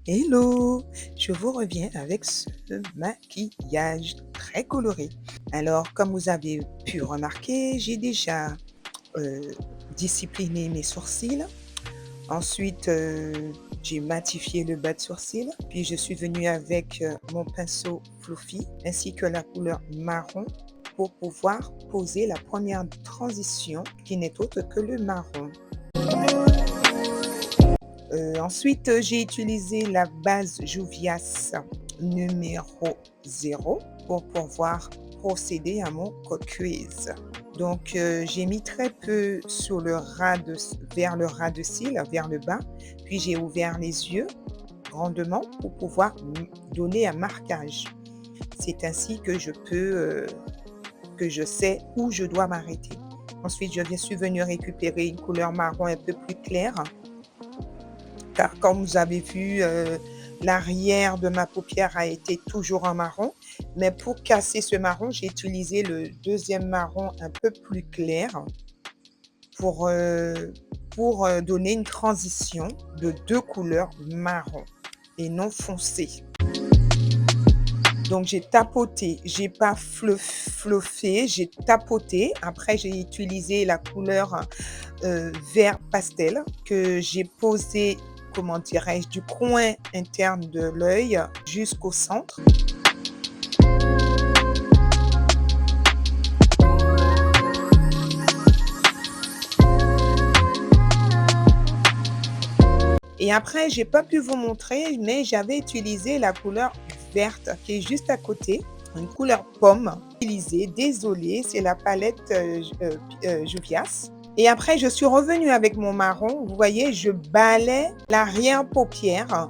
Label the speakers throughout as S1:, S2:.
S1: Hello! Je vous reviens avec ce maquillage très coloré. Alors, comme vous avez pu remarquer, j'ai déjà, heu, discipliné mes sourcils. Ensuite, j'ai matifié le bas de sourcil. Puis je suis venue avec, mon pinceau Fluffy ainsi que la couleur marron pour pouvoir poser la première transition qui n'est autre que le marron. Ensuite, j'ai utilisé la base Juvias numéro 0 pour pouvoir procéder à mon cut crease. Donc, j'ai mis très peu sur le ras de vers le ras de cils, vers le bas, puis j'ai ouvert les yeux grandement pour pouvoir donner un marquage. C'est ainsi que je peux, que je sais où je dois m'arrêter. Ensuite, je suis venue récupérer une couleur marron un peu plus claire car comme vous avez vu, l'arrière de ma paupière a été toujours en marron, mais pour casser ce marron, j'ai utilisé le deuxième marron un peu plus clair pour, donner une transition de 2 couleurs marron et non foncé. Donc j'ai tapoté, j'ai pas fluffé, j'ai tapoté. Après j'ai utilisé la couleur, vert pastel que j'ai posé, comment dirais-je, du coin interne de l'œil jusqu'au centre. Et après j'ai pas pu vous montrer, mais j'avais utilisé la couleur verte qui est juste à côté, une couleur pomme utilisée. Désolée, c'est la palette, Juvias. Et après, je suis revenue avec mon marron. Vous voyez, je balaie l'arrière-paupière.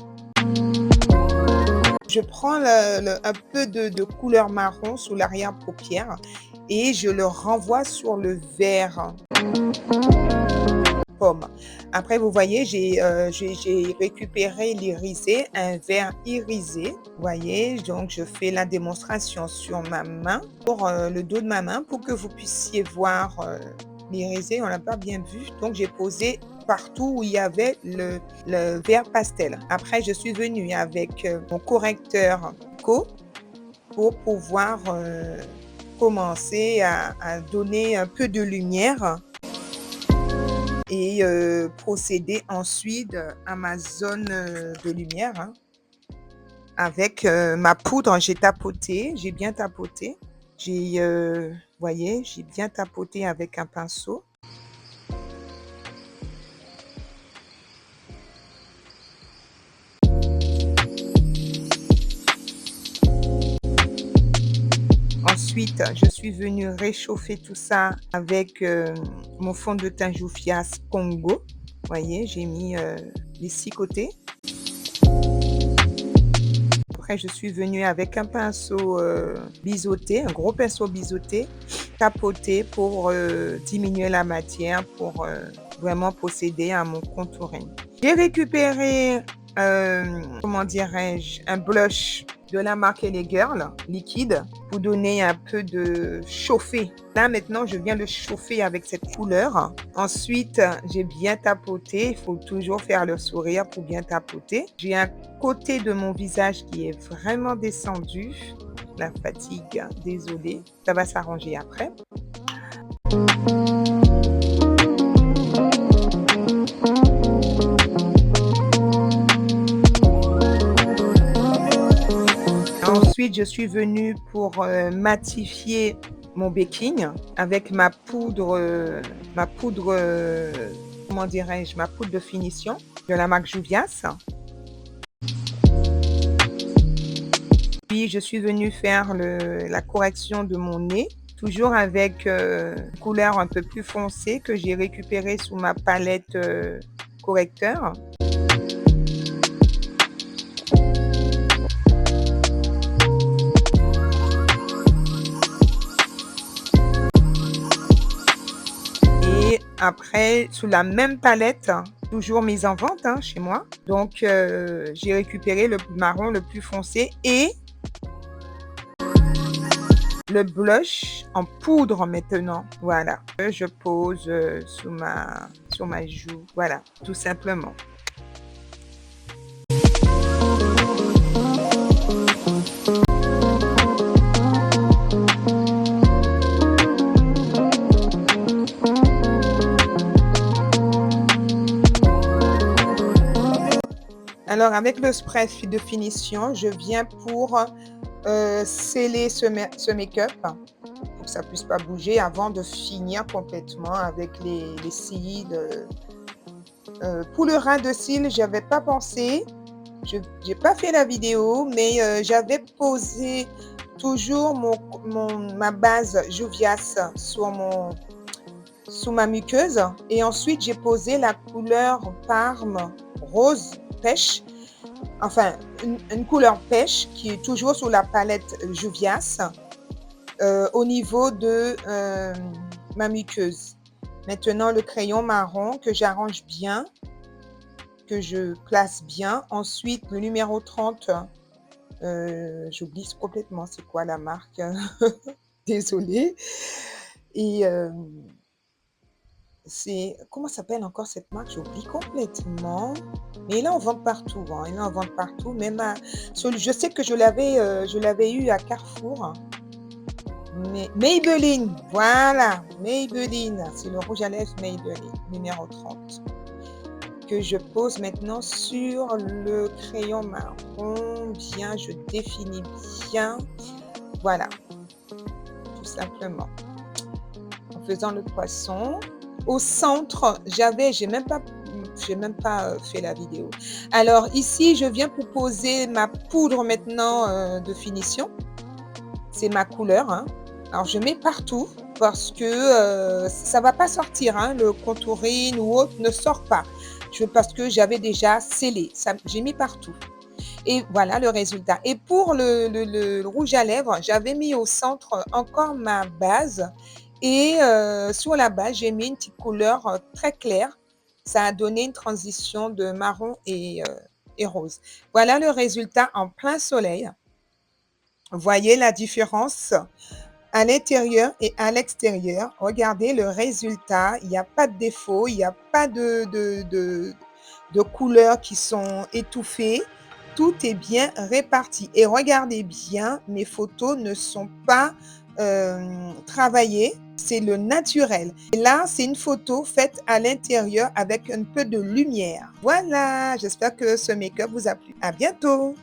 S1: Je prends un peu de couleur marron sous l'arrière-paupière et je le renvoie sur le vert pomme. Après, vous voyez, j'ai récupéré l'irisé, un vert irisé. Vous voyez, donc je fais la démonstration sur ma main, pour le dos de ma main, pour que vous puissiez voir l'irisé. On l'a pas bien vu. Donc, j'ai posé partout où il y avait le vert pastel. Après, je suis venue avec mon correcteur Co pour pouvoir commencer à donner un peu de lumière et procéder ensuite à ma zone de lumière, hein. Avec ma poudre, j'ai tapoté, j'ai bien tapoté. Voyez, j'ai bien tapoté avec un pinceau. Ensuite, je suis venue réchauffer tout ça avec mon fond de teint Juvias Congo. Voyez, j'ai mis les 6 côtés. Après, je suis venue avec un pinceau biseauté, un gros pinceau biseauté, tapoté pour diminuer la matière, pour vraiment procéder à mon contouring. J'ai récupéré, comment dirais-je, un blush de la marque LA Girl, liquide, pour donner un peu de chauffer. Là, maintenant, je viens le chauffer avec cette couleur. Ensuite, j'ai bien tapoté. Il faut toujours faire le sourire pour bien tapoter. J'ai un côté de mon visage qui est vraiment descendu. La fatigue, désolée. Ça va s'arranger après. Ensuite, je suis venue pour matifier mon baking avec ma poudre, comment dirais-je, ma poudre de finition de la marque Juvias. Puis, je suis venue faire la correction de mon nez, toujours avec une couleur un peu plus foncée que j'ai récupérée sous ma palette correcteur. Et après, sous la même palette, toujours mise en vente hein, chez moi. Donc, j'ai récupéré le marron le plus foncé et le blush en poudre maintenant. Voilà. Je pose sur ma joue. Voilà, tout simplement. Alors avec le spray de finition, je viens pour, sceller ce make-up pour que ça puisse pas bouger avant de finir complètement avec les cils, pour le ras de cils, j'avais pas pensé. Je j'ai pas fait la vidéo, mais j'avais posé toujours ma base Juvias sous ma muqueuse et ensuite j'ai posé la couleur Parme rose pêche, enfin une couleur pêche qui est toujours sur la palette Juvias, au niveau de, ma muqueuse. Maintenant le crayon marron que j'arrange bien, que je place bien. Ensuite le numéro 30, j'oublie complètement c'est quoi la marque, désolée et c'est comment s'appelle encore cette marque? J'oublie complètement, mais il en vend partout, hein, il en vend partout, même à celui je sais que je l'avais eu à Carrefour, mais Maybelline, voilà, Maybelline, c'est le rouge à lèvres Maybelline, numéro 30 que je pose maintenant sur le crayon marron, bien, je définis bien, voilà, tout simplement. En faisant le poisson. Au centre, j'ai même pas fait la vidéo. Alors ici, je viens pour poser ma poudre maintenant, de finition. C'est ma couleur, hein. Alors je mets partout parce que, ça va pas sortir, hein, le contouring ou autre ne sort pas. Parce que j'avais déjà scellé, ça j'ai mis partout et voilà le résultat et pour le rouge à lèvres, j'avais mis au centre encore ma base et sur la base, j'ai mis une petite couleur, très claire. Ça a donné une transition de marron et rose. Voilà le résultat en plein soleil. Voyez la différence à l'intérieur et à l'extérieur. Regardez le résultat, il y a pas de défaut, il y a pas de couleurs qui sont étouffées. Tout est bien réparti et regardez bien, mes photos ne sont pas, travaillées, c'est le naturel. Et là, c'est une photo faite à l'intérieur avec un peu de lumière. Voilà, j'espère que ce make-up vous a plu. À bientôt!